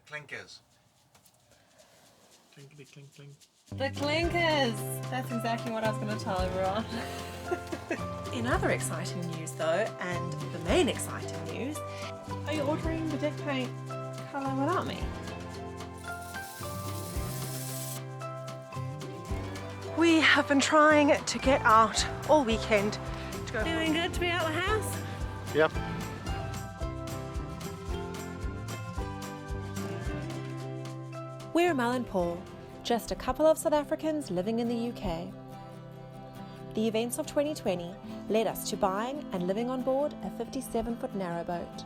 Clinkers. Clinkety clink clink. The clinkers! That's exactly what I was going to tell everyone. In other exciting news though, and the main exciting news, are you ordering the deck paint colour without me? We have been trying to get out all weekend to go. Feeling good to be out of the house? Yep. We're Mel and Paul, just a couple of South Africans living in the UK. The events of 2020 led us to buying and living on board a 57-foot narrowboat.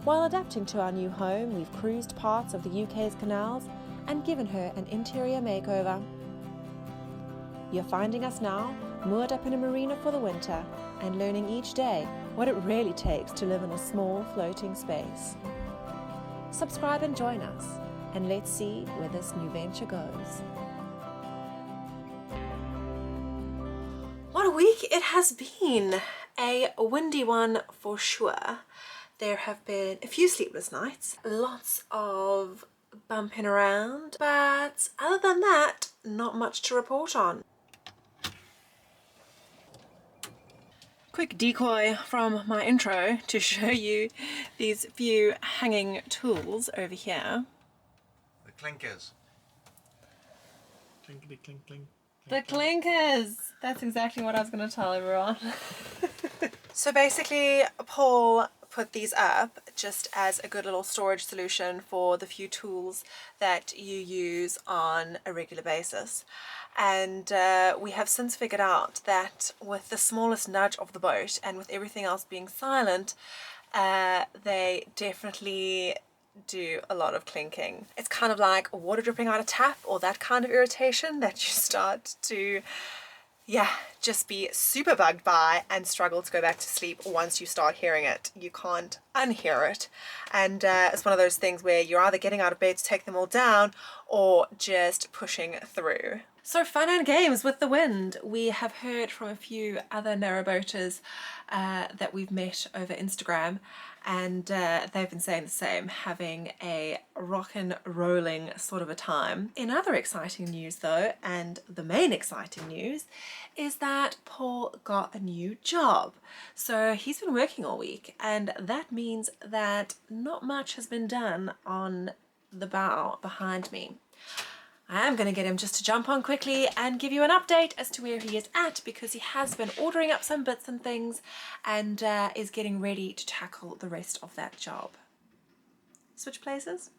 While adapting to our new home, we've cruised parts of the UK's canals and given her an interior makeover. You're finding us now, moored up in a marina for the winter and learning each day what it really takes to live in a small floating space. Subscribe and join us, and let's see where this new venture goes. What a week it has been! A windy one for sure. There have been a few sleepless nights, lots of bumping around, but other than that, not much to report on. Quick decoy from my intro to show you these few hanging tools over here. The clinkers. Clinkety clink clink. The clinkers! That's exactly what I was going to tell everyone. So basically, Paul put these up just as a good little storage solution for the few tools that you use on a regular basis. And we have since figured out that with the smallest nudge of the boat and with everything else being silent, they definitely do a lot of clinking. It's kind of like water dripping out a tap, or that kind of irritation that you start to just be super bugged by and struggle to go back to sleep once you start hearing it. You can't unhear it. And it's one of those things where you're either getting out of bed to take them all down or just pushing through. So fun and games with the wind. We have heard from a few other narrowboaters that we've met over Instagram, and they've been saying the same, having a rock and rolling sort of a time. In other exciting news though, and the main exciting news, is that Paul got a new job. So he's been working all week, and that means that not much has been done on the bow behind me. I am going to get him just to jump on quickly and give you an update as to where he is at, because he has been ordering up some bits and things and is getting ready to tackle the rest of that job. Switch places?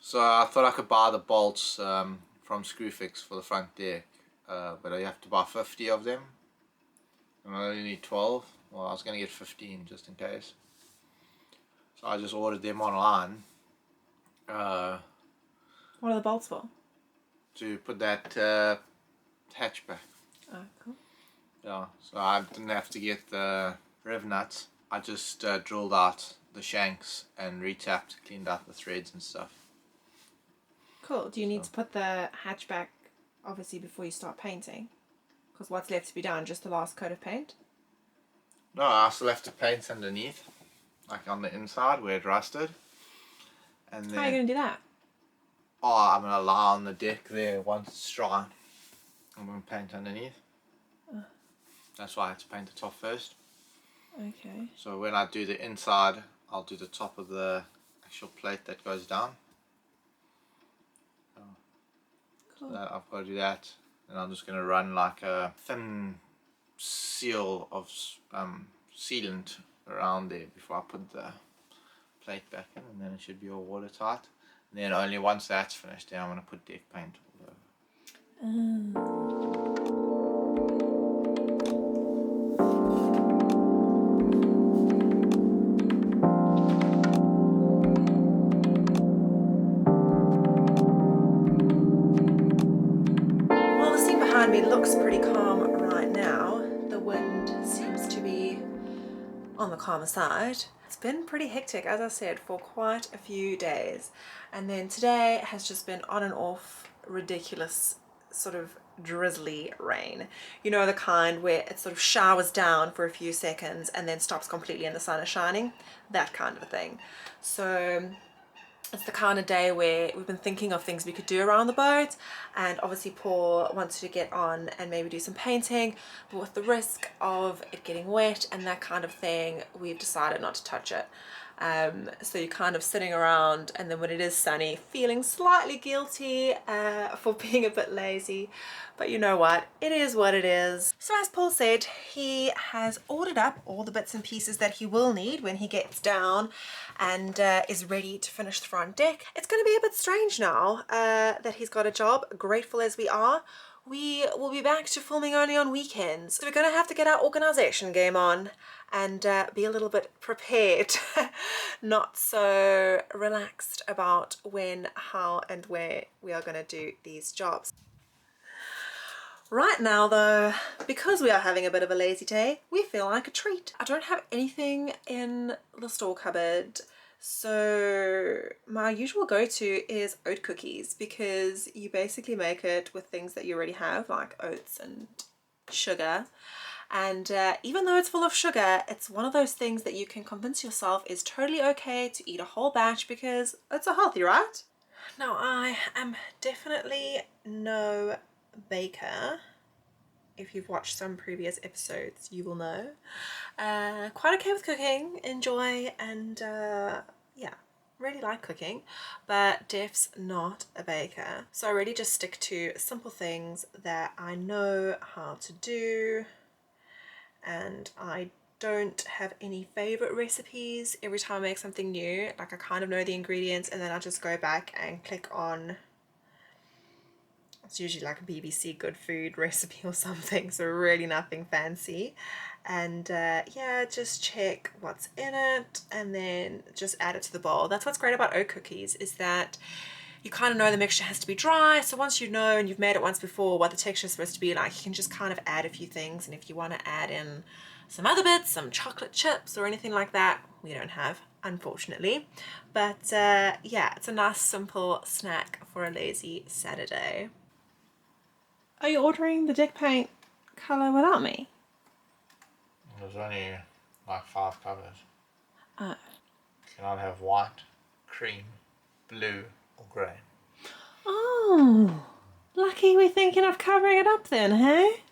So I thought I could buy the bolts from Screwfix for the front deck, but I have to buy 50 of them. And I only need 12. Well, I was going to get 15 just in case. So I just ordered them online. What are the bolts for? To put that hatch back. Oh, cool. Yeah, so I didn't have to get the rev nuts. I just drilled out the shanks and retapped, cleaned out the threads and stuff. Cool. Do you need to put the hatch back obviously before you start painting? Because what's left to be done? Just the last coat of paint? No, I still have to paint underneath, like on the inside where it rusted. And then, how are you going to do that? oh, I'm going to lie on the deck there once it's dry. I'm going to paint underneath. That's why I had to paint the top first. Okay. So when I do the inside, I'll do the top of the actual plate that goes down. Cool. So I've got to do that. And I'm just going to run like a thin seal of sealant around there before I put the plate back in, and then it should be all watertight. And then only once that's finished, then I'm going to put deck paint all over. Well, the scene behind me looks pretty calm right now. The wind seems to be on the calmer side. It's been pretty hectic, as I said, for quite a few days. And then today has just been on and off ridiculous sort of drizzly rain. You know, the kind where it sort of showers down for a few seconds and then stops completely and the sun is shining. That kind of a thing. So It's the kind of day where we've been thinking of things we could do around the boat, and obviously Paul wants to get on and maybe do some painting, but with the risk of it getting wet and that kind of thing, we've decided not to touch it. So you're kind of sitting around, and then when it is sunny, feeling slightly guilty for being a bit lazy, but you know what, it is what it is. So as Paul said, he has ordered up all the bits and pieces that he will need when he gets down and is ready to finish the front deck. It's going to be a bit strange now that he's got a job, grateful as we are. We will be back to filming only on weekends. So we're going to have to get our organisation game on and be a little bit prepared, not so relaxed about when, how and where we are going to do these jobs. Right now though, because we are having a bit of a lazy day, we feel like a treat. I don't have anything in the store cupboard, so my usual go-to is oat cookies, because you basically make it with things that you already have, like oats and sugar. And even though it's full of sugar, it's one of those things that you can convince yourself is totally okay to eat a whole batch because it's so healthy, right? Now, I am definitely no baker. If you've watched some previous episodes, you will know. Quite okay with cooking, enjoy, and yeah, really like cooking, but Def's not a baker. So I really just stick to simple things that I know how to do, and I don't have any favorite recipes. Every time I make something new, like I kind of know the ingredients, and then I just go back and click on, it's usually like a BBC Good Food recipe or something, so really nothing fancy. And yeah, just check what's in it and then just add it to the bowl. That's what's great about oat cookies, is that you kind of know the mixture has to be dry. So once you know and you've made it once before what the texture is supposed to be like, you can just kind of add a few things. And if you want to add in some other bits, some chocolate chips or anything like that, we don't have, unfortunately. But yeah, it's a nice simple snack for a lazy Saturday. Are you ordering the deck paint colour without me? There's only like 5 colours. Oh. You can either have white, cream, blue or grey. Oh, lucky we're thinking of covering it up then, hey?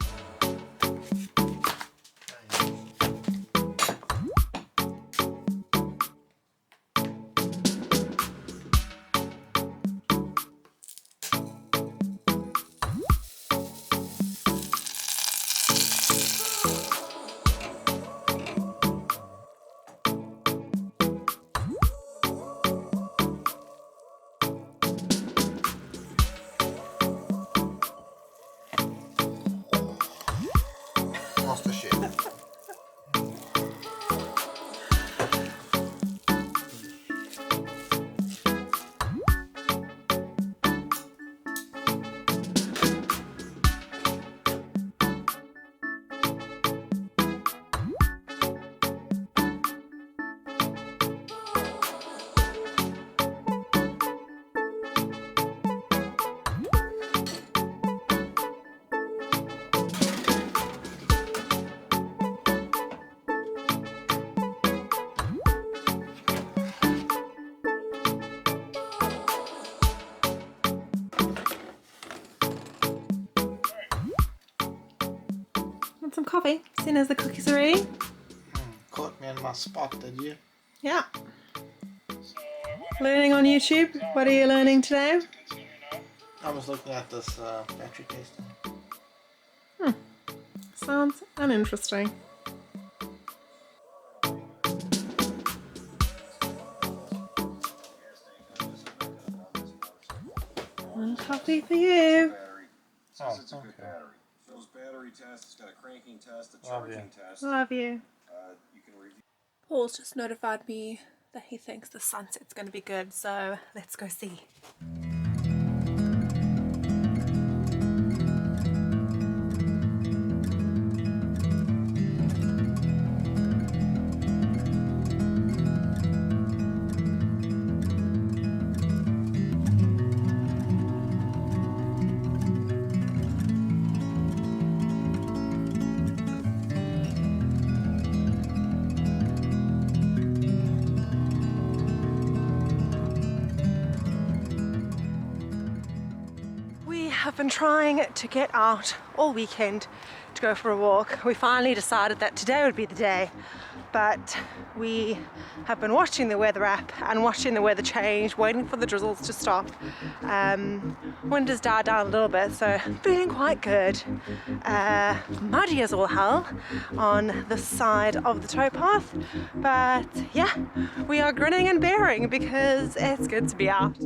Master chef. Want some coffee? Seeing as the cookies are ready? Caught me in my spot, did you? Yeah. Learning on YouTube. What are you learning today? I was looking at this battery testing. Sounds uninteresting. One coffee for you. Oh, okay. Those battery tests, it's got a cranking test, a Love charging test. Love you. You can review. Paul's just notified me that he thinks the sunset's going to be good, so let's go see. have been trying to get out all weekend to go for a walk. We finally decided that today would be the day, but we have been watching the weather app and watching the weather change, waiting for the drizzles to stop. Wind has died down a little bit, so feeling quite good. Muddy as all hell on the side of the towpath, but yeah, we are grinning and bearing because it's good to be out.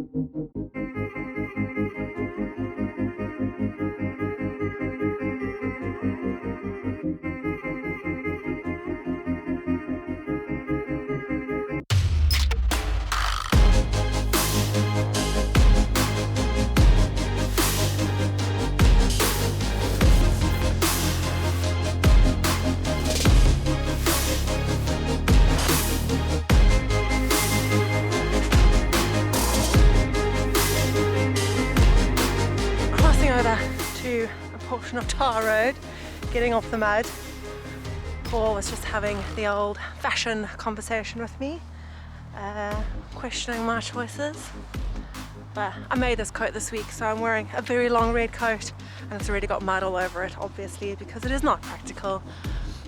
To a portion of tar road, getting off the mud. Paul was just having the old-fashioned conversation with me, questioning my choices. But I made this coat this week, so I'm wearing a very long red coat, and it's already got mud all over it, obviously, because it is not practical.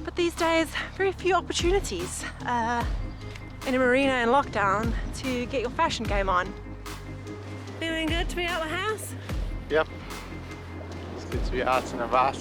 But these days, very few opportunities in a marina in lockdown to get your fashion game on. Feeling good to be out of the house? Yep. Good to be out and about.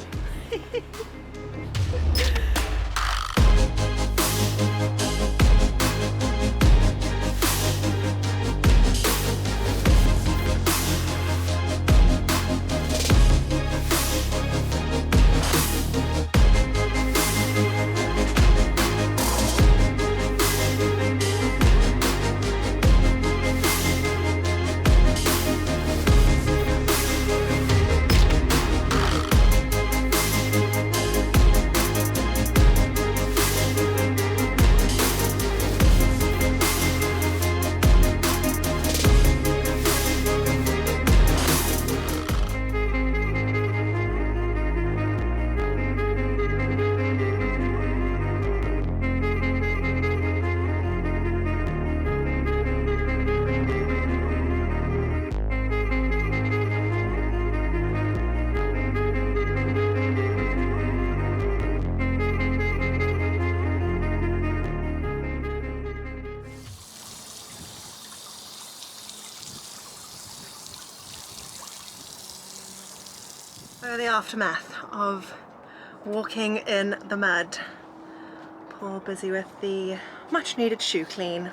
So the aftermath of walking in the mud. Paul busy with the much needed shoe clean.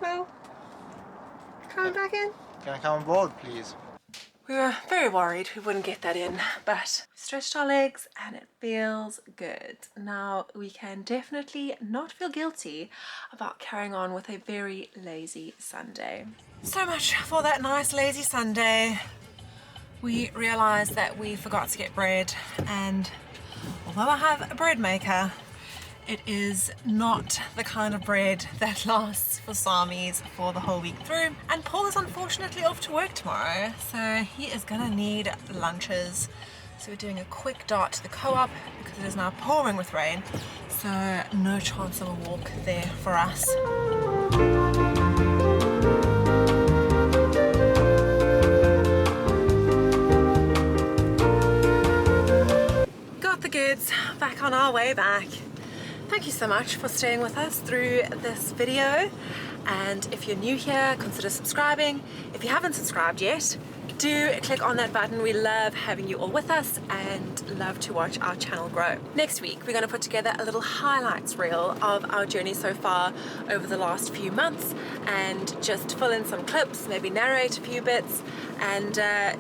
Hello. Coming back in? Can I come on board, please? We were very worried we wouldn't get that in, but we stretched our legs and it feels good. Now we can definitely not feel guilty about carrying on with a very lazy Sunday. So much for that nice lazy Sunday. We realised that we forgot to get bread, and although I have a bread maker, it is not the kind of bread that lasts for Samis for the whole week through. And Paul is unfortunately off to work tomorrow, so he is gonna need lunches. So we're doing a quick dart to the co-op because it is now pouring with rain, so no chance of a walk there for us. Got the goods, back on our way back. Thank you so much for staying with us through this video, and if you're new here, consider subscribing. If you haven't subscribed yet, do click on that button. We love having you all with us and love to watch our channel grow. Next week we're going to put together a little highlights reel of our journey so far over the last few months and just fill in some clips, maybe narrate a few bits and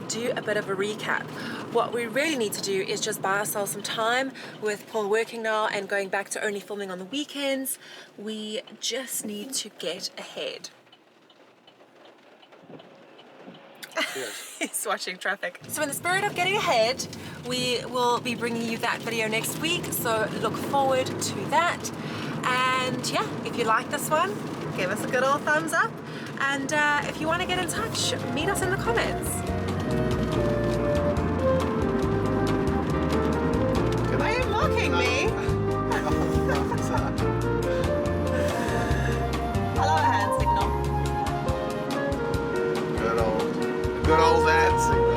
do a bit of a recap. What we really need to do is just buy ourselves some time with Paul working now and going back to only filming on the weekends. We just need to get ahead. He's watching traffic. So in the spirit of getting ahead, we will be bringing you that video next week, so look forward to that. And yeah, if you like this one, give us a good old thumbs up, and if you want to get in touch, meet us in the comments. Are you mocking me? I love a hand signal. Good old dancing.